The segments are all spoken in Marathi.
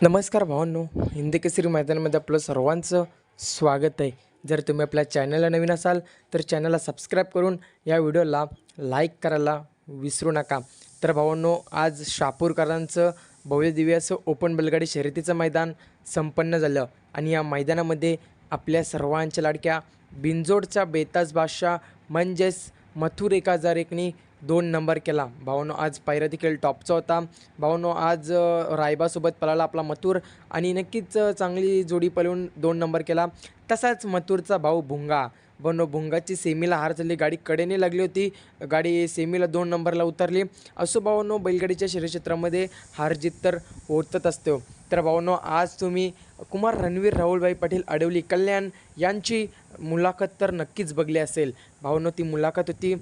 नमस्कार भावांनो, हिंदी केसरी मैदानामध्ये आपलं सर्वांचं स्वागत आहे. जर तुम्ही आपल्या चॅनलला नवीन असाल तर चॅनलला सबस्क्राईब करून या व्हिडिओला लाईक करायला विसरू नका. तर भावांनो, आज शहापूरकरांचं भव्यदिव्य असं ओपन बैलगाडी शर्यतीचं मैदान संपन्न झालं आणि या मैदानामध्ये आपल्या सर्वांच्या लाडक्या बिनजोडचा बेताज बादशाह म्हणजेच मथुर 1001नी 2 नंबर केला. भावांनो, आज पायरा देखील टॉपचा होता. भावांनो, आज रायबासोबत पळाला आपला मथुर आणि नक्कीच चांगली जोडी पळवून 2 नंबर केला. तसाच मथुरचा भाऊ भुंगा. भावांनो, भुंगाची सेमीला हार झाली, गाडी कडेने लागली होती, गाडी सेमीला 2 नंबरला उतरली. असो भावांनो, बैलगाडीच्या शर्यतक्षेत्रामध्ये हार जीत तर होतच असते. तर भावांनो, आज तुम्ही कुमार रणवीर राहुलभाई पाटील अडवली कल्याण यांची मुलाखत तर नक्कीच बघली असेल. भावांनो, ती मुलाखत होती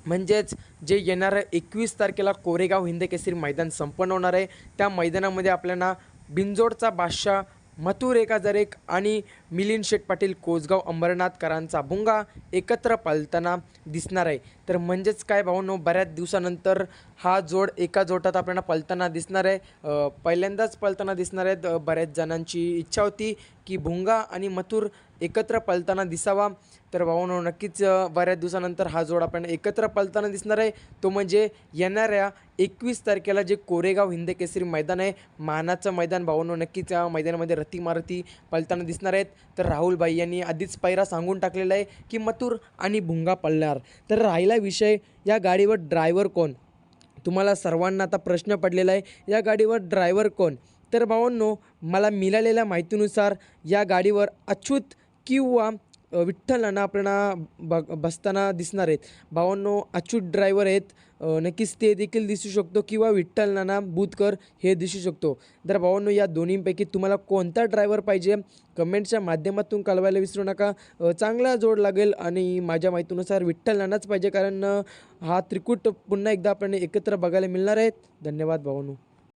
म्हणजेच जे येणारं 21 तारखेला कोरेगाव हिंद केसरी मैदान संपन्न होणार आहे. त्या मैदानामध्ये आपल्याला बिनजोडचा बादशाह मथुर 1001 आणि मिलिंद शेठ पाटील कोसगाव अंबरनाथकरांचा भुंगा एकत्र पळताना दिसणार आहे. तर म्हणजेच काय भावांनो, बऱ्याच दिवसानंतर हा जोड एका जोटात आपल्याला पळताना दिसणार आहे. पहिल्यांदाच पळताना दिसणार आहेत. बऱ्याच जणांची इच्छा होती की भुंगा आणि मथुर एकत्र पळताना दिसावा. तर भावांनो, नक्कीच बऱ्याच दिवसानंतर हा जोड आपण एकत्र पळताना दिसणार आहे. तो म्हणजे येणाऱ्या 21 तारखेला जे कोरेगाव हिंद केसरी मैदान आहे, मानाचं मैदान. भावांनो, नक्कीच या मैदानामध्ये रती मारुती पळताना दिसणार आहेत. तर राहुलभाई यांनी आधीच पायरा सांगून टाकलेला आहे की मथुर आणि भुंगा पळणार. तर राहिला विषय, या गाडीवर ड्रायव्हर कोण? तुम्हाला सर्वांना आता प्रश्न पडलेला आहे, या गाडीवर ड्रायव्हर कोण? तर भावांनो, मला मिळालेल्या माहितीनुसार या गाडीवर अच्युत किंवा विठ्ठल नाना आपल्याला बसताना दिसणार आहेत. भावांनो, अच्युत ड्रायव्हर आहेत, नक्कीच ते देखील दिसू शकतो किंवा विठ्ठल नाना बुधकर हे दिसू शकतो. तर भावांनो, या दोन्हींपैकी तुम्हाला कोणता ड्रायव्हर पाहिजे कमेंटच्या माध्यमातून कळवायला विसरू नका. चांगला जोड लागेल आणि माझ्या माहितीनुसार विठ्ठल नानाच पाहिजे, कारण हा त्रिकूट पुन्हा एकदा आपण एकत्र बघायला मिळणार आहेत. धन्यवाद भावांनो.